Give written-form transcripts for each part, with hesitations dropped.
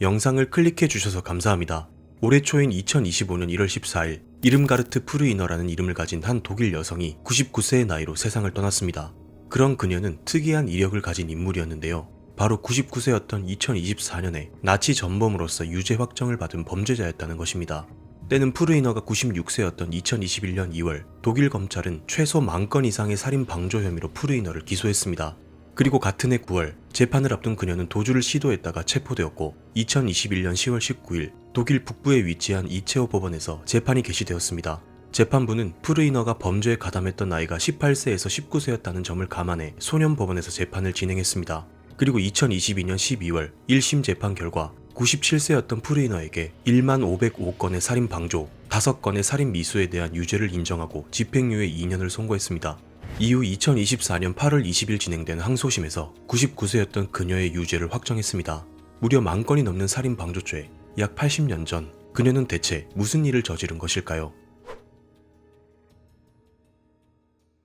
영상을 클릭해 주셔서 감사합니다. 올해 초인 2025년 1월 14일 이름가르트 프루이너라는 이름을 가진 한 독일 여성이 99세의 나이로 세상을 떠났습니다. 그런 그녀는 특이한 이력을 가진 인물이었는데요. 바로 99세였던 2024년에 나치 전범으로서 유죄 확정을 받은 범죄자였다는 것입니다. 때는 프루이너가 96세였던 2021년 2월 독일 검찰은 최소 10,000건 이상의 살인 방조 혐의로 프루이너를 기소했습니다. 그리고 같은 해 9월 재판을 앞둔 그녀는 도주를 시도했다가 체포되었고 2021년 10월 19일 독일 북부에 위치한 이체호 법원에서 재판이 개시되었습니다. 재판부는 프루이너가 범죄에 가담했던 나이가 18세에서 19세였다는 점을 감안해 소년법원에서 재판을 진행했습니다. 그리고 2022년 12월 1심 재판 결과 97세였던 프루이너에게 1505건의 살인 방조, 5건의 살인 미수에 대한 유죄를 인정하고 집행유예 2년을 선고했습니다. 이후 2024년 8월 20일 진행된 항소심에서 99세였던 그녀의 유죄를 확정했습니다. 무려 10,000건이 넘는 살인 방조죄, 약 80년 전 그녀는 대체 무슨 일을 저지른 것일까요?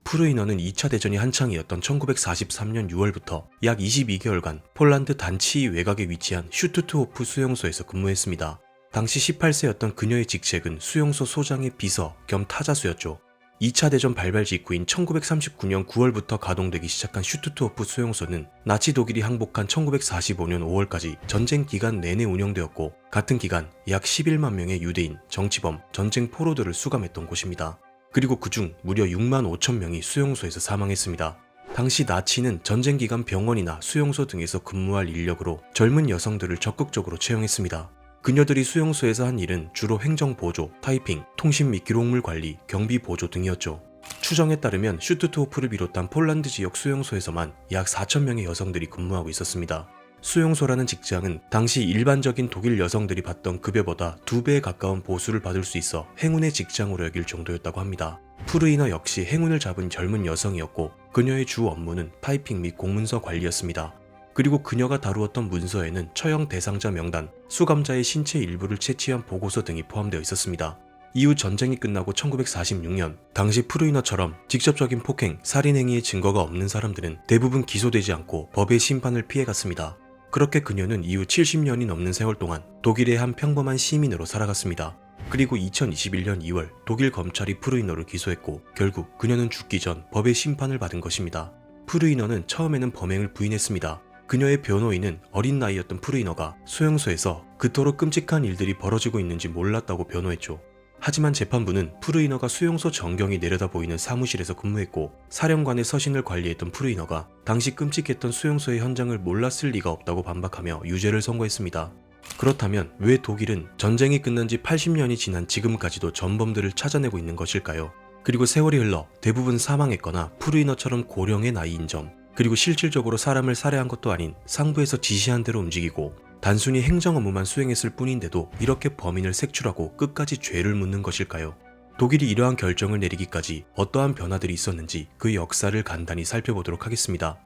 프루이너는 2차 대전이 한창이었던 1943년 6월부터 약 22개월간 폴란드 단치히 외곽에 위치한 슈투트호프 수용소에서 근무했습니다. 당시 18세였던 그녀의 직책은 수용소 소장의 비서 겸 타자수였죠. 2차 대전 발발 직후인 1939년 9월부터 가동되기 시작한 슈투트호프 수용소는 나치 독일이 항복한 1945년 5월까지 전쟁 기간 내내 운영되었고 같은 기간 약 11만 명의 유대인, 정치범, 전쟁 포로들을 수감했던 곳입니다. 그리고 그중 무려 6만 5천 명이 수용소에서 사망했습니다. 당시 나치는 전쟁 기간 병원이나 수용소 등에서 근무할 인력으로 젊은 여성들을 적극적으로 채용했습니다. 그녀들이 수용소에서 한 일은 주로 행정 보조, 타이핑, 통신 및 기록물 관리, 경비 보조 등이었죠. 추정에 따르면 슈투트호프를 비롯한 폴란드 지역 수용소에서만 약 4천 명의 여성들이 근무하고 있었습니다. 수용소라는 직장은 당시 일반적인 독일 여성들이 받던 급여보다 2배에 가까운 보수를 받을 수 있어 행운의 직장으로 여길 정도였다고 합니다. 프루이너 역시 행운을 잡은 젊은 여성이었고 그녀의 주 업무는 타이핑 및 공문서 관리였습니다. 그리고 그녀가 다루었던 문서에는 처형 대상자 명단, 수감자의 신체 일부를 채취한 보고서 등이 포함되어 있었습니다. 이후 전쟁이 끝나고 1946년 당시 프루이너처럼 직접적인 폭행, 살인 행위의 증거가 없는 사람들은 대부분 기소되지 않고 법의 심판을 피해갔습니다. 그렇게 그녀는 이후 70년이 넘는 세월 동안 독일의 한 평범한 시민으로 살아갔습니다. 그리고 2021년 2월 독일 검찰이 프루이너를 기소했고 결국 그녀는 죽기 전 법의 심판을 받은 것입니다. 프루이너는 처음에는 범행을 부인했습니다. 그녀의 변호인은 어린 나이였던 프루이너가 수용소에서 그토록 끔찍한 일들이 벌어지고 있는지 몰랐다고 변호했죠. 하지만 재판부는 프루이너가 수용소 전경이 내려다 보이는 사무실에서 근무했고 사령관의 서신을 관리했던 프루이너가 당시 끔찍했던 수용소의 현장을 몰랐을 리가 없다고 반박하며 유죄를 선고했습니다. 그렇다면 왜 독일은 전쟁이 끝난 지 80년이 지난 지금까지도 전범들을 찾아내고 있는 것일까요? 그리고 세월이 흘러 대부분 사망했거나 프루이너처럼 고령의 나이인 점, 그리고 실질적으로 사람을 살해한 것도 아닌 상부에서 지시한 대로 움직이고 단순히 행정 업무만 수행했을 뿐인데도 이렇게 범인을 색출하고 끝까지 죄를 묻는 것일까요? 독일이 이러한 결정을 내리기까지 어떠한 변화들이 있었는지 그 역사를 간단히 살펴보도록 하겠습니다.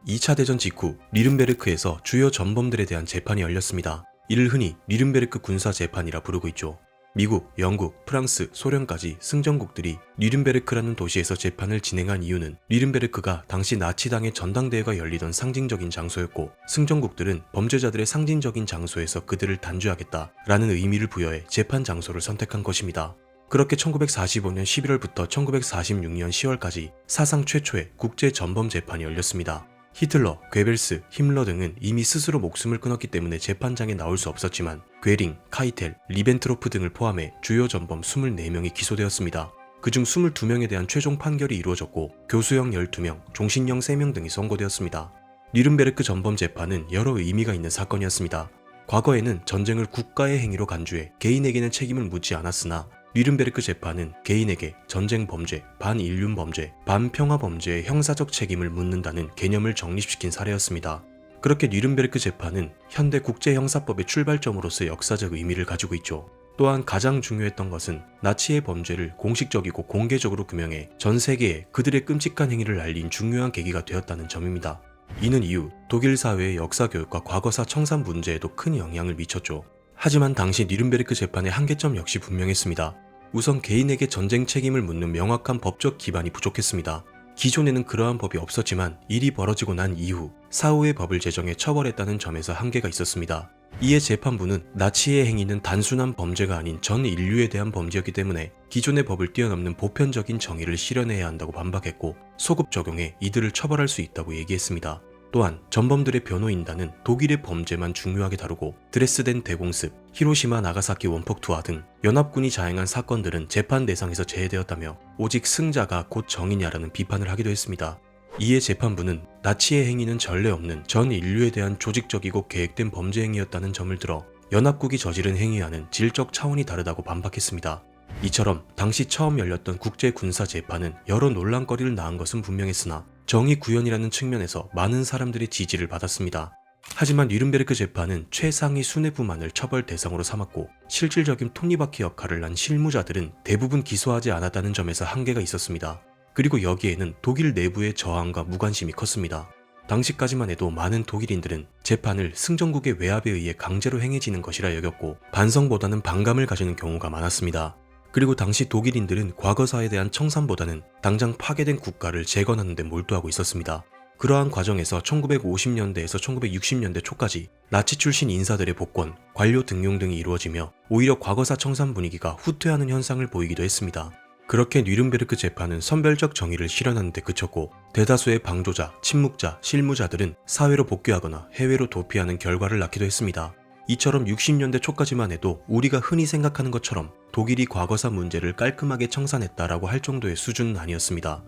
2차 대전 직후 니른베르크에서 주요 전범들에 대한 재판이 열렸습니다. 이를 흔히 니른베르크 군사 재판이라 부르고 있죠. 미국, 영국, 프랑스, 소련까지 승전국들이 니른베르크라는 도시에서 재판을 진행한 이유는 니른베르크가 당시 나치당의 전당대회가 열리던 상징적인 장소였고 승전국들은 범죄자들의 상징적인 장소에서 그들을 단죄하겠다라는 의미를 부여해 재판 장소를 선택한 것입니다. 그렇게 1945년 11월부터 1946년 10월까지 사상 최초의 국제 전범 재판이 열렸습니다. 히틀러, 괴벨스, 힘러 등은 이미 스스로 목숨을 끊었기 때문에 재판장에 나올 수 없었지만 괴링, 카이텔, 리벤트로프 등을 포함해 주요 전범 24명이 기소되었습니다. 그중 22명에 대한 최종 판결이 이루어졌고 교수형 12명, 종신형 3명 등이 선고되었습니다. 니른베르크 전범 재판은 여러 의미가 있는 사건이었습니다. 과거에는 전쟁을 국가의 행위로 간주해 개인에게는 책임을 묻지 않았으나 니른베르크 재판은 개인에게 전쟁 범죄, 반인륜 범죄, 반평화 범죄의 형사적 책임을 묻는다는 개념을 정립시킨 사례였습니다. 그렇게 니른베르크 재판은 현대 국제형사법의 출발점으로서의 역사적 의미를 가지고 있죠. 또한 가장 중요했던 것은 나치의 범죄를 공식적이고 공개적으로 규명해 전 세계에 그들의 끔찍한 행위를 알린 중요한 계기가 되었다는 점입니다. 이는 이후 독일 사회의 역사 교육과 과거사 청산 문제에도 큰 영향을 미쳤죠. 하지만 당시 니른베르크 재판의 한계점 역시 분명했습니다. 우선 개인에게 전쟁 책임을 묻는 명확한 법적 기반이 부족했습니다. 기존에는 그러한 법이 없었지만 일이 벌어지고 난 이후 사후의 법을 제정해 처벌했다는 점에서 한계가 있었습니다. 이에 재판부는 나치의 행위는 단순한 범죄가 아닌 전 인류에 대한 범죄였기 때문에 기존의 법을 뛰어넘는 보편적인 정의를 실현해야 한다고 반박했고 소급 적용해 이들을 처벌할 수 있다고 얘기했습니다. 또한 전범들의 변호인단은 독일의 범죄만 중요하게 다루고 드레스덴 대공습, 히로시마 나가사키 원폭 투하 등 연합군이 자행한 사건들은 재판 대상에서 제외되었다며 오직 승자가 곧 정의냐라는 비판을 하기도 했습니다. 이에 재판부는 나치의 행위는 전례 없는 전 인류에 대한 조직적이고 계획된 범죄 행위였다는 점을 들어 연합국이 저지른 행위와는 질적 차원이 다르다고 반박했습니다. 이처럼 당시 처음 열렸던 국제군사재판은 여러 논란거리를 낳은 것은 분명했으나 정의 구현이라는 측면에서 많은 사람들의 지지를 받았습니다. 하지만 뉘른베르크 재판은 최상위 수뇌부만을 처벌 대상으로 삼았고 실질적인 톱니바퀴 역할을 한 실무자들은 대부분 기소하지 않았다는 점에서 한계가 있었습니다. 그리고 여기에는 독일 내부의 저항과 무관심이 컸습니다. 당시까지만 해도 많은 독일인들은 재판을 승전국의 외압에 의해 강제로 행해지는 것이라 여겼고 반성보다는 반감을 가지는 경우가 많았습니다. 그리고 당시 독일인들은 과거사에 대한 청산보다는 당장 파괴된 국가를 재건하는 데 몰두하고 있었습니다. 그러한 과정에서 1950년대에서 1960년대 초까지 나치 출신 인사들의 복권, 관료 등용 등이 이루어지며 오히려 과거사 청산 분위기가 후퇴하는 현상을 보이기도 했습니다. 그렇게 뉘른베르크 재판은 선별적 정의를 실현하는 데 그쳤고 대다수의 방조자, 침묵자, 실무자들은 사회로 복귀하거나 해외로 도피하는 결과를 낳기도 했습니다. 이처럼 60년대 초까지만 해도 우리가 흔히 생각하는 것처럼 독일이 과거사 문제를 깔끔하게 청산했다라고 할 정도의 수준은 아니었습니다.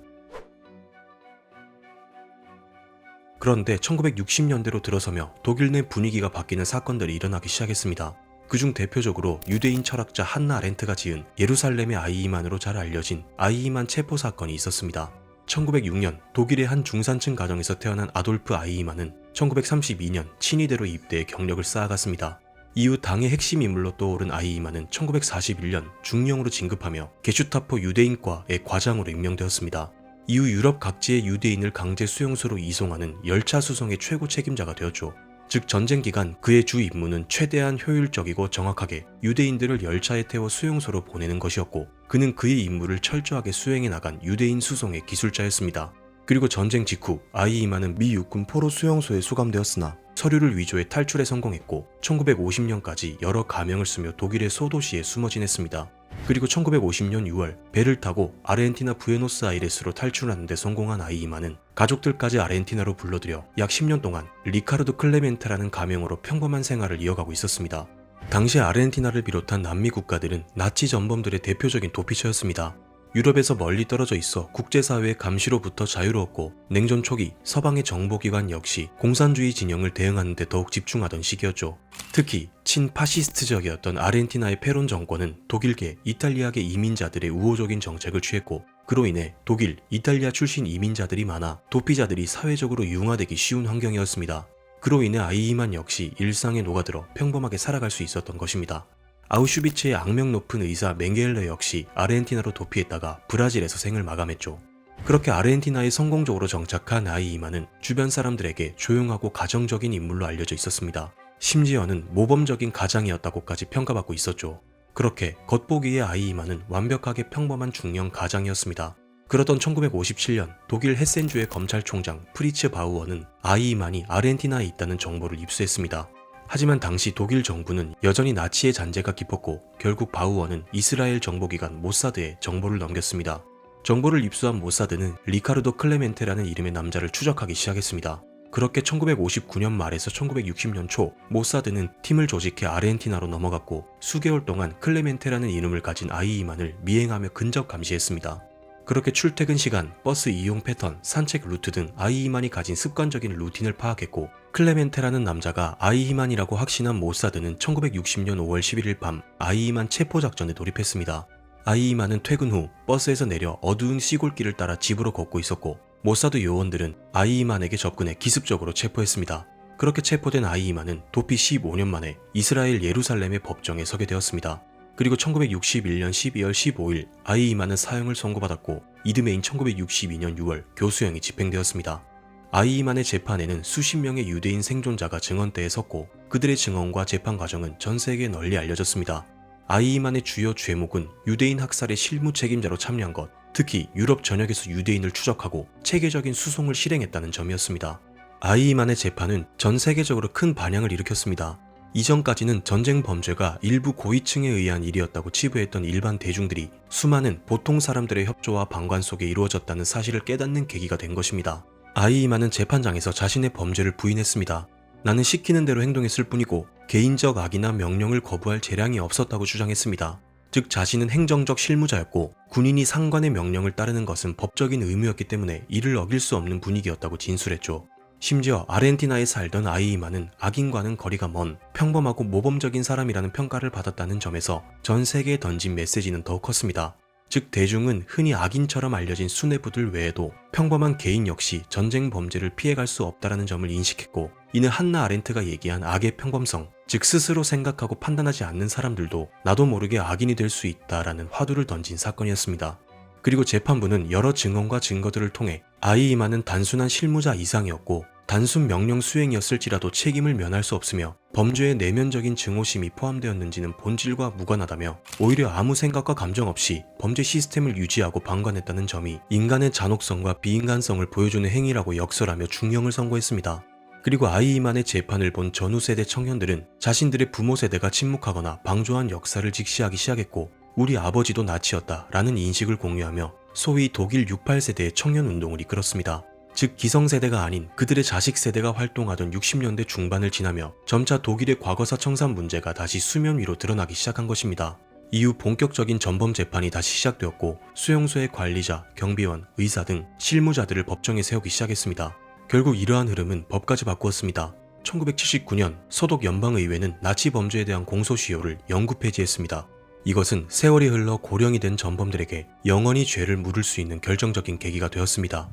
그런데 1960년대로 들어서며 독일 내 분위기가 바뀌는 사건들이 일어나기 시작했습니다. 그중 대표적으로 유대인 철학자 한나 아렌트가 지은 예루살렘의 아이이만으로 잘 알려진 아이이만 체포 사건이 있었습니다. 1906년 독일의 한 중산층 가정에서 태어난 아돌프 아이이만은 1932년 친위대로 입대해 경력을 쌓아갔습니다. 이후 당의 핵심 인물로 떠오른 아이이만은 1941년 중령으로 진급하며 게슈타포 유대인과의 과장으로 임명되었습니다. 이후 유럽 각지의 유대인을 강제 수용소로 이송하는 열차 수송의 최고 책임자가 되었죠. 즉 전쟁 기간 그의 주 임무는 최대한 효율적이고 정확하게 유대인들을 열차에 태워 수용소로 보내는 것이었고 그는 그의 임무를 철저하게 수행해 나간 유대인 수송의 기술자였습니다. 그리고 전쟁 직후 아이이만은 미 육군 포로 수용소에 수감되었으나 서류를 위조해 탈출에 성공했고 1950년까지 여러 가명을 쓰며 독일의 소도시에 숨어 지냈습니다. 그리고 1950년 6월 배를 타고 아르헨티나 부에노스아이레스로 탈출하는 데 성공한 아이이만은 가족들까지 아르헨티나로 불러들여 약 10년 동안 리카르도 클레멘테라는 가명으로 평범한 생활을 이어가고 있었습니다. 당시 아르헨티나를 비롯한 남미 국가들은 나치 전범들의 대표적인 도피처였습니다. 유럽에서 멀리 떨어져 있어 국제사회의 감시로부터 자유로웠고 냉전 초기 서방의 정보기관 역시 공산주의 진영을 대응하는 데 더욱 집중하던 시기였죠. 특히 친파시스트적이었던 아르헨티나의 페론 정권은 독일계, 이탈리아계 이민자들의 우호적인 정책을 취했고 그로 인해 독일, 이탈리아 출신 이민자들이 많아 도피자들이 사회적으로 융화되기 쉬운 환경이었습니다. 그로 인해 아이이만 역시 일상에 녹아들어 평범하게 살아갈 수 있었던 것입니다. 아우슈비츠의 악명 높은 의사 맹겔레 역시 아르헨티나로 도피했다가 브라질에서 생을 마감했죠. 그렇게 아르헨티나에 성공적으로 정착한 아이이만은 주변 사람들에게 조용하고 가정적인 인물로 알려져 있었습니다. 심지어는 모범적인 가장이었다고까지 평가받고 있었죠. 그렇게 겉보기에 아이이만은 완벽하게 평범한 중년 가장이었습니다. 그러던 1957년 독일 헤센주의 검찰총장 프리츠 바우어는 아이이만이 아르헨티나에 있다는 정보를 입수했습니다. 하지만 당시 독일 정부는 여전히 나치의 잔재가 깊었고 결국 바우어는 이스라엘 정보기관 모사드에 정보를 넘겼습니다. 정보를 입수한 모사드는 리카르도 클레멘테라는 이름의 남자를 추적하기 시작했습니다. 그렇게 1959년 말에서 1960년 초 모사드는 팀을 조직해 아르헨티나로 넘어갔고 수개월 동안 클레멘테라는 이름을 가진 아이이만을 미행하며 근접 감시했습니다. 그렇게 출퇴근 시간, 버스 이용 패턴, 산책 루트 등 아이이만이 가진 습관적인 루틴을 파악했고 클레멘테라는 남자가 아이이만이라고 확신한 모사드는 1960년 5월 11일 밤 아이이만 체포작전에 돌입했습니다. 아이이만은 퇴근 후 버스에서 내려 어두운 시골길을 따라 집으로 걷고 있었고 모사드 요원들은 아이이만에게 접근해 기습적으로 체포했습니다. 그렇게 체포된 아이이만은 도피 15년 만에 이스라엘 예루살렘의 법정에 서게 되었습니다. 그리고 1961년 12월 15일 아이이만은 사형을 선고받았고 이듬해인 1962년 6월 교수형이 집행되었습니다. 아이이만의 재판에는 수십 명의 유대인 생존자가 증언대에 섰고 그들의 증언과 재판 과정은 전 세계에 널리 알려졌습니다. 아이이만의 주요 죄목은 유대인 학살의 실무 책임자로 참여한 것, 특히 유럽 전역에서 유대인을 추적하고 체계적인 수송을 실행했다는 점이었습니다. 아이이만의 재판은 전 세계적으로 큰 반향을 일으켰습니다. 이전까지는 전쟁 범죄가 일부 고위층에 의한 일이었다고 치부했던 일반 대중들이 수많은 보통 사람들의 협조와 방관 속에 이루어졌다는 사실을 깨닫는 계기가 된 것입니다. 아이이만은 재판장에서 자신의 범죄를 부인했습니다. 나는 시키는 대로 행동했을 뿐이고 개인적 악이나 명령을 거부할 재량이 없었다고 주장했습니다. 즉 자신은 행정적 실무자였고 군인이 상관의 명령을 따르는 것은 법적인 의무였기 때문에 이를 어길 수 없는 분위기였다고 진술했죠. 심지어 아르헨티나에 살던 아이이만은 악인과는 거리가 먼 평범하고 모범적인 사람이라는 평가를 받았다는 점에서 전 세계에 던진 메시지는 더욱 컸습니다. 즉 대중은 흔히 악인처럼 알려진 수뇌부들 외에도 평범한 개인 역시 전쟁 범죄를 피해갈 수 없다는 점을 인식했고, 이는 한나 아렌트가 얘기한 악의 평범성, 즉 스스로 생각하고 판단하지 않는 사람들도 나도 모르게 악인이 될 수 있다라는 화두를 던진 사건이었습니다. 그리고 재판부는 여러 증언과 증거들을 통해 아이이만은 단순한 실무자 이상이었고 단순 명령 수행이었을지라도 책임을 면할 수 없으며 범죄에 내면적인 증오심이 포함되었는지는 본질과 무관하다며 오히려 아무 생각과 감정 없이 범죄 시스템을 유지하고 방관했다는 점이 인간의 잔혹성과 비인간성을 보여주는 행위라고 역설하며 중형을 선고했습니다. 그리고 아이이만의 재판을 본 전후 세대 청년들은 자신들의 부모 세대가 침묵하거나 방조한 역사를 직시하기 시작했고, 우리 아버지도 나치였다 라는 인식을 공유하며 소위 독일 68세대의 청년운동을 이끌었습니다. 즉 기성세대가 아닌 그들의 자식 세대가 활동하던 60년대 중반을 지나며 점차 독일의 과거사 청산 문제가 다시 수면 위로 드러나기 시작한 것입니다. 이후 본격적인 전범 재판이 다시 시작되었고 수용소의 관리자, 경비원, 의사 등 실무자들을 법정에 세우기 시작했습니다. 결국 이러한 흐름은 법까지 바꾸었습니다. 1979년 서독 연방의회는 나치 범죄에 대한 공소시효를 영구 폐지했습니다. 이것은 세월이 흘러 고령이 된 전범들에게 영원히 죄를 물을 수 있는 결정적인 계기가 되었습니다.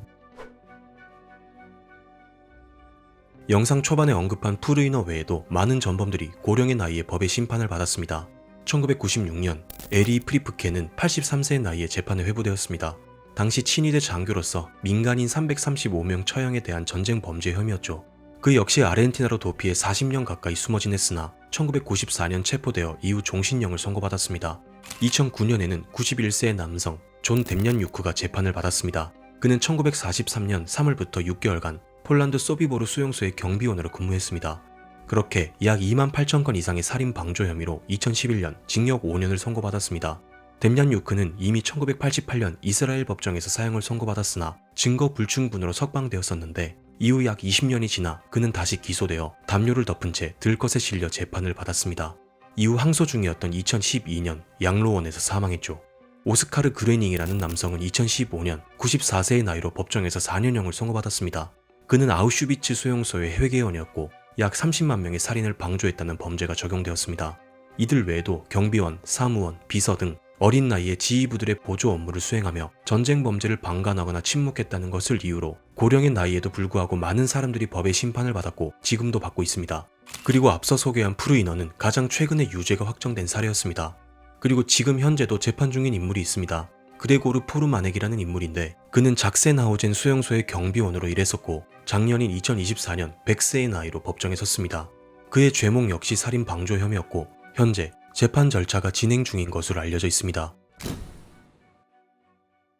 영상 초반에 언급한 푸르이너 외에도 많은 전범들이 고령의 나이에 법의 심판을 받았습니다. 1996년 에리 프리프케는 83세의 나이에 재판에 회부되었습니다. 당시 친위대 장교로서 민간인 335명 처형에 대한 전쟁 범죄 혐의였죠. 그 역시 아르헨티나로 도피해 40년 가까이 숨어 지냈으나 1994년 체포되어 이후 종신형을 선고받았습니다. 2009년에는 91세의 남성 존 뎀얀유크가 재판을 받았습니다. 그는 1943년 3월부터 6개월간 폴란드 소비보르 수용소의 경비원으로 근무했습니다. 그렇게 약 2만 8천 건 이상의 살인 방조 혐의로 2011년 징역 5년을 선고받았습니다. 뎀얀유크는 이미 1988년 이스라엘 법정에서 사형을 선고받았으나 증거 불충분으로 석방되었었는데 이후 약 20년이 지나 그는 다시 기소되어 담요를 덮은 채 들것에 실려 재판을 받았습니다. 이후 항소 중이었던 2012년 양로원에서 사망했죠. 오스카르 그레닝이라는 남성은 2015년 94세의 나이로 법정에서 4년형을 선고받았습니다. 그는 아우슈비츠 수용소의 회계원이었고 약 30만 명의 살인을 방조했다는 범죄가 적용되었습니다. 이들 외에도 경비원, 사무원, 비서 등 어린 나이에 지휘부들의 보조 업무를 수행하며 전쟁 범죄를 방관하거나 침묵했다는 것을 이유로 고령의 나이에도 불구하고 많은 사람들이 법의 심판을 받았고 지금도 받고 있습니다. 그리고 앞서 소개한 푸르이너는 가장 최근에 유죄가 확정된 사례였습니다. 그리고 지금 현재도 재판 중인 인물이 있습니다. 그레고르 포르마넥이라는 인물인데 그는 작센하우젠 수용소의 경비원으로 일했었고 작년인 2024년 100세의 나이로 법정에 섰습니다. 그의 죄목 역시 살인 방조 혐의였고 현재 재판 절차가 진행 중인 것으로 알려져 있습니다.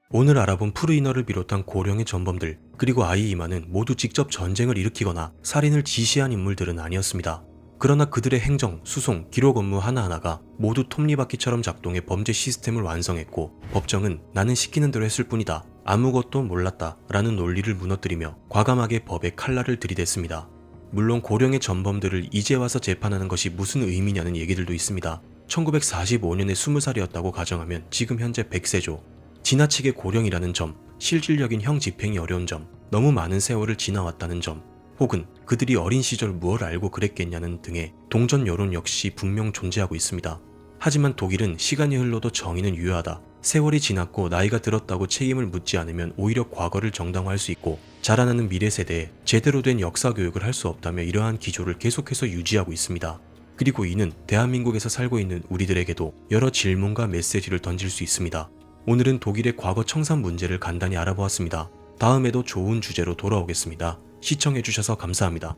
오늘 알아본 푸르이너를 비롯한 고령의 전범들 그리고 아이이만은 모두 직접 전쟁을 일으키거나 살인을 지시한 인물들은 아니었습니다. 그러나 그들의 행정, 수송, 기록 업무 하나하나가 모두 톱니바퀴처럼 작동해 범죄 시스템을 완성했고 법정은 나는 시키는 대로 했을 뿐이다, 아무것도 몰랐다 라는 논리를 무너뜨리며 과감하게 법에 칼날을 들이댔습니다. 물론 고령의 전범들을 이제 와서 재판하는 것이 무슨 의미냐는 얘기들도 있습니다. 1945년에 20살이었다고 가정하면 지금 현재 100세죠. 지나치게 고령이라는 점, 실질적인 형 집행이 어려운 점, 너무 많은 세월을 지나왔다는 점, 혹은 그들이 어린 시절 무엇을 알고 그랬겠냐는 등의 동전 여론 역시 분명 존재하고 있습니다. 하지만 독일은 시간이 흘러도 정의는 유효하다, 세월이 지났고 나이가 들었다고 책임을 묻지 않으면 오히려 과거를 정당화할 수 있고 자라나는 미래 세대에 제대로 된 역사 교육을 할 수 없다며 이러한 기조를 계속해서 유지하고 있습니다. 그리고 이는 대한민국에서 살고 있는 우리들에게도 여러 질문과 메시지를 던질 수 있습니다. 오늘은 독일의 과거 청산 문제를 간단히 알아보았습니다. 다음에도 좋은 주제로 돌아오겠습니다. 시청해주셔서 감사합니다.